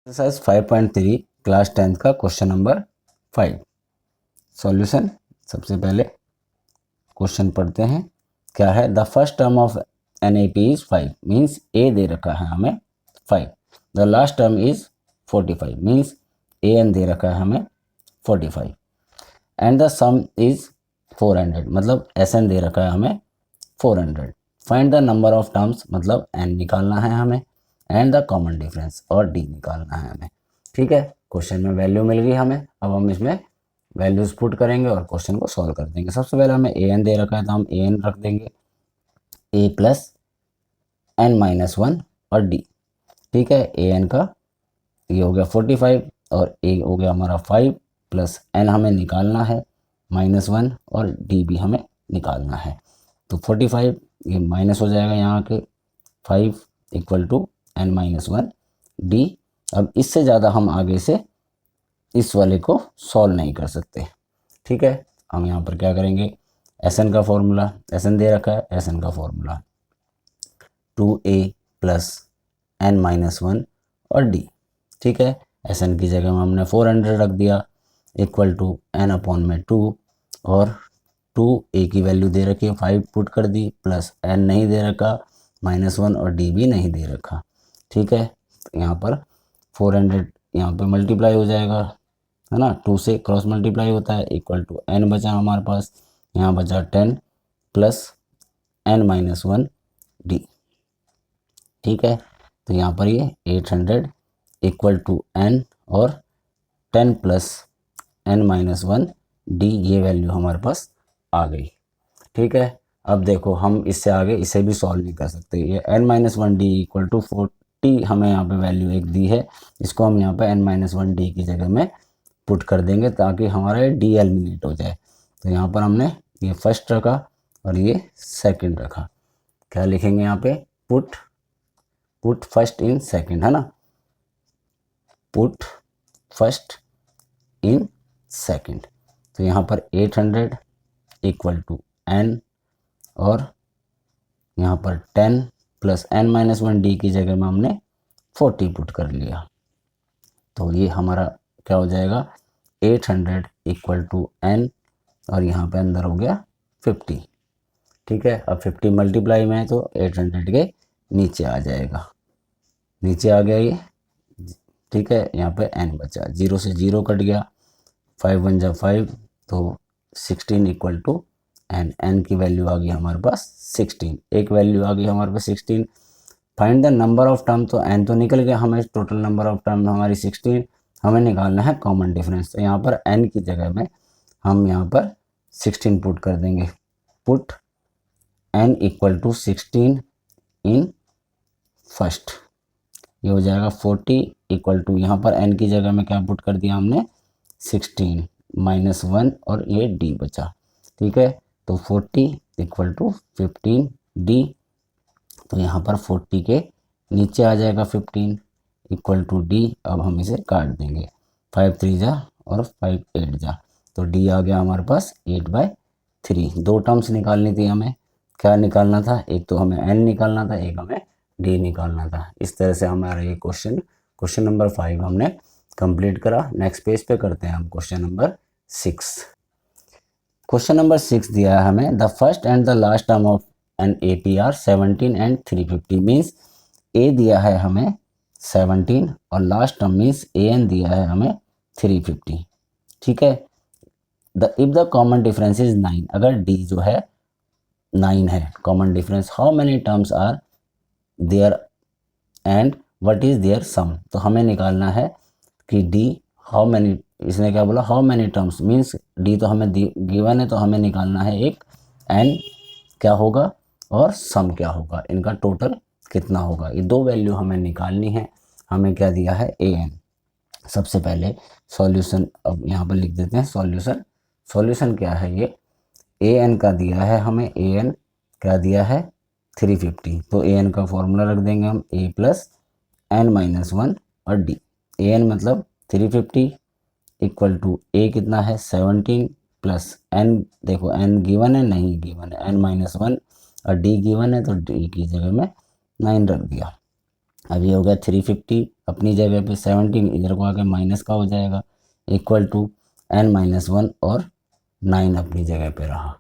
Exercise 5.3 class 10th का question number 5 solution. सबसे पहले क्वेश्चन पढ़ते हैं। क्या है? The first term of an A P is 5 means A दे रखा है हमें 5। The last term is 45 means A N दे रखा है हमें 45 एंड द सम इज 400 मतलब एस एन दे रखा है हमें 400। Find the number of terms मतलब एन निकालना है हमें एंड द कॉमन डिफरेंस और डी निकालना है हमें। ठीक है, क्वेश्चन में वैल्यू मिल गई हमें। अब हम इसमें वैल्यूज पुट करेंगे और क्वेश्चन को सॉल्व कर देंगे। सबसे पहले हमें ए एन दे रखा है तो हम ए एन रख देंगे ए प्लस एन माइनस वन और डी। ठीक है, ए एन का ये हो गया 45 और ए हो गया हमारा 5 प्लस एन हमें निकालना है -1 और डी भी हमें निकालना है। तो 45 ये माइनस हो जाएगा यहाँ के 5 equal to n minus one d. अब इससे ज़्यादा हम आगे से इस वाले को सॉल्व नहीं कर सकते। ठीक है, हम यहाँ पर क्या करेंगे, एस एन का फॉर्मूला, एस एन दे रखा है, एस एन का formula 2a plus n minus one और डी। ठीक है, एस एन की जगह में हमने 400 रख दिया इक्वल टू एन अपॉन में 2 और 2a की वैल्यू दे रखी है 5 पुट कर दी प्लस एन नहीं दे रखा -1 और डी भी नहीं दे रखा। ठीक है, यहाँ पर 400 यहाँ पर मल्टीप्लाई हो जाएगा है ना, 2 से क्रॉस मल्टीप्लाई होता है इक्वल टू एन बचा हमारे पास, यहाँ बचा 10 plus n minus one d. ठीक है, तो यहाँ पर ये 800 इक्वल टू एन और 10 plus n minus one d, ये वैल्यू हमारे पास आ गई। ठीक है, अब देखो हम इससे आगे इसे भी सॉल्व नहीं कर सकते। ये n minus one d equal to 40 हमें यहाँ पे वैल्यू एक दी है, इसको हम यहाँ पे एन माइनस वन डी की जगह में पुट कर देंगे ताकि हमारा डी एलिमिनेट हो जाए। तो यहाँ पर हमने ये फर्स्ट रखा और ये सेकंड रखा। क्या लिखेंगे यहाँ पे? पुट फर्स्ट इन सेकंड, है ना, पुट फर्स्ट इन सेकंड। तो यहाँ पर 800 इक्वल टू एन और यहाँ पर 10 plus n minus one d की जगह में हमने 40 पुट कर लिया। तो ये हमारा क्या हो जाएगा, 800 इक्वल टू एन और यहाँ पे अंदर हो गया 50। ठीक है, अब 50 मल्टीप्लाई में है तो 800 के नीचे आ जाएगा, नीचे आ गया ये। ठीक है, यहाँ पे एन बचा, 0 से 0 कट गया, 5 1 जा 5 तो 16 इक्वल टू एन। एन की वैल्यू आ गई हमारे पास 16, एक वैल्यू आ गई हमारे पास 16। Find the number of term, तो एन तो निकल गया, हमें टोटल नंबर ऑफ टर्म हमारी 16, हमें निकालना है कॉमन डिफरेंस। तो यहाँ पर एन की जगह में हम यहाँ पर 16 पुट कर देंगे, put n equal to 16 in first, ये हो जाएगा 40 इक्वल टू, यहाँ पर एन की जगह में क्या पुट कर दिया हमने 16 -1 और ये डी बचा। ठीक है, तो 40 इक्वल टू 15 डी। तो यहाँ पर 40 के नीचे आ जाएगा 15 इक्वल टू डी। अब हम इसे काट देंगे, 5 3 जा और 5 8 जा, तो डी आ गया हमारे पास 8/3। दो टर्म्स निकालनी थी हमें, क्या निकालना था, एक तो हमें एन निकालना था, एक हमें डी निकालना था। इस तरह से हमारा ये क्वेश्चन नंबर 5 हमने कंप्लीट करा। नेक्स्ट पेज पे करते हैं हम क्वेश्चन नंबर 6। क्वेश्चन नंबर 6 दिया है हमें, the first and the last term of an A P are 17 and 350 means A दिया है हमें 17 और last term means A N दिया है हमें 350। ठीक है, if the common difference is 9, अगर डी जो है 9 है common difference, how many terms are there and what is their sum. तो हमें निकालना है कि डी हाउ मैनी, इसने क्या बोला, how many terms means D तो हमें गिवन है, तो हमें निकालना है एक एन क्या होगा और सम क्या होगा, इनका टोटल कितना होगा। ये दो वैल्यू हमें निकालनी है। हमें क्या दिया है, ए एन। सबसे पहले सॉल्यूशन, अब यहाँ पर लिख देते हैं सॉल्यूशन क्या है, ये ए एन का दिया है हमें, ए एन क्या दिया है 350। तो ए एन का फॉर्मूला रख देंगे हम, ए प्लस एन माइनस वन और डी। ए एन मतलब 350 इक्वल टू ए कितना है 17 प्लस एन, देखो एन गिवन है, नहीं गिवन है, एन माइनस वन और डी गिवन है, तो डी की जगह में 9 रख दिया। अब ये हो गया 350 अपनी जगह पे, 17 इधर को आके माइनस का हो जाएगा, इक्वल टू n-1 और 9 अपनी जगह पे रहा।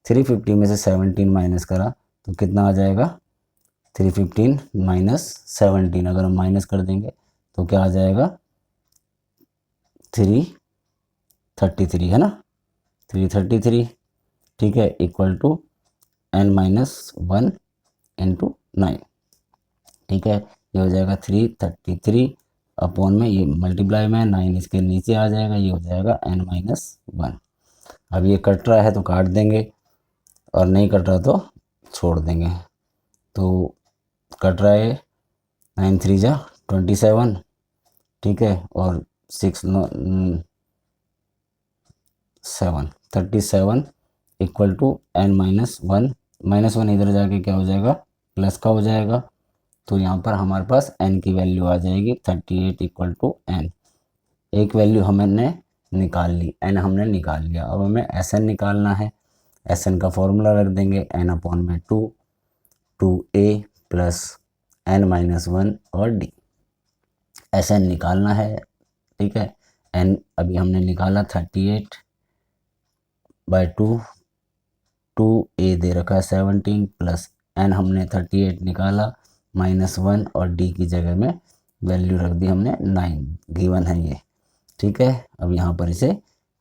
350 में से 17 माइनस करा तो कितना आ जाएगा, 315 माइनस 17, अगर हम माइनस कर देंगे तो क्या आ जाएगा, 333 है ना, 333, ठीक है, इक्वल टू n-1 इंटू 9, ठीक है, ये हो जाएगा 333 अपॉन में ये मल्टीप्लाई में 9 इसके नीचे आ जाएगा, ये हो जाएगा n-1। अब ये कट रहा है तो काट देंगे और नहीं कट रहा तो छोड़ देंगे। तो कट रहा है 9 3 जा 27, ठीक है, और 6 7 37 इक्वल टू n-1, -1 इधर जाके क्या हो जाएगा, प्लस का हो जाएगा। तो यहाँ पर हमारे पास n की वैल्यू आ जाएगी 38 इक्वल टू n। एक वैल्यू हमने निकाल ली, n हमने निकाल लिया। अब हमें Sn निकालना है। Sn का फॉर्मूला रख देंगे n अपॉन में 2a प्लस n-1 और d। Sn निकालना है, ठीक है, n अभी हमने निकाला 38/2, 2a दे रखा है 17 प्लस n हमने 38 निकाला -1 और d की जगह में वैल्यू रख दी हमने 9, गिवन है ये, ठीक है। अब यहाँ पर इसे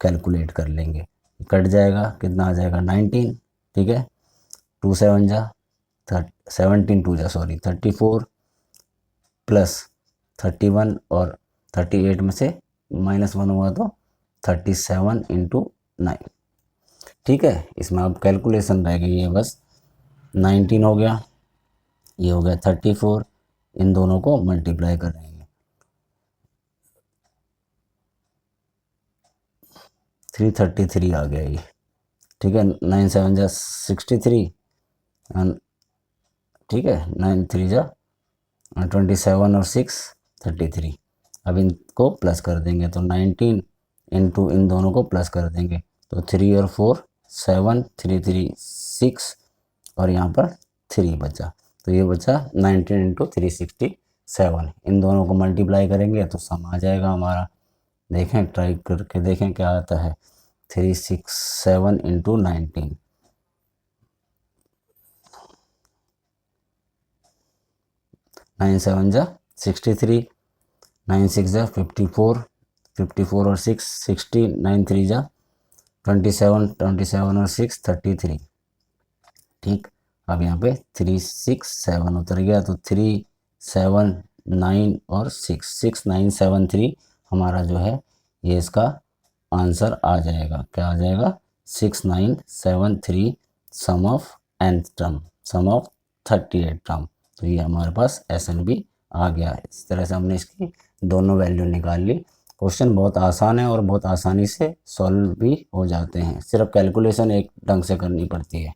कैलकुलेट कर लेंगे, कट जाएगा, कितना आ जाएगा 19, ठीक है, 2 7 जा 17 2 जा सॉरी 34 प्लस 31 और 38 में से -1 हुआ तो 37 इंटू 9, ठीक है। इसमें अब कैलकुलेशन रह गई है बस, 19 हो गया, ये हो गया 34, इन दोनों को मल्टीप्लाई करेंगे, 333 आ गया ये, ठीक है, 9 7 जा 63, ठीक है, 9 3 जा 27 और 6 33। अब इनको प्लस कर देंगे तो 19 इंटू इन दोनों को प्लस कर देंगे तो 3 और 4 7, 3 3 6 और यहाँ पर 3 बचा, तो ये बचा 19 इंटू 367। इन दोनों को मल्टीप्लाई करेंगे तो सम आ जाएगा हमारा, देखें ट्राई करके देखें क्या आता है, 367 इंटू 19, 9 7 जा 63, 9 6 जा 54, 54 और 6 60, 9 3 जा 27, 27 और 6 33, ठीक। अब यहाँ पे 3 6 7 उतर गया तो 3 7 9 और 6 6 9 7 3 हमारा जो है ये इसका आंसर आ जाएगा, क्या आ जाएगा 6 9 7 3 sum of nth term, sum of 38 term. तो ये हमारे पास Sn भी आ गया है। इस तरह से हमने इसकी दोनों वैल्यू निकाल ली। क्वेश्चन बहुत आसान है और बहुत आसानी से सॉल्व भी हो जाते हैं, सिर्फ कैलकुलेशन एक ढंग से करनी पड़ती है।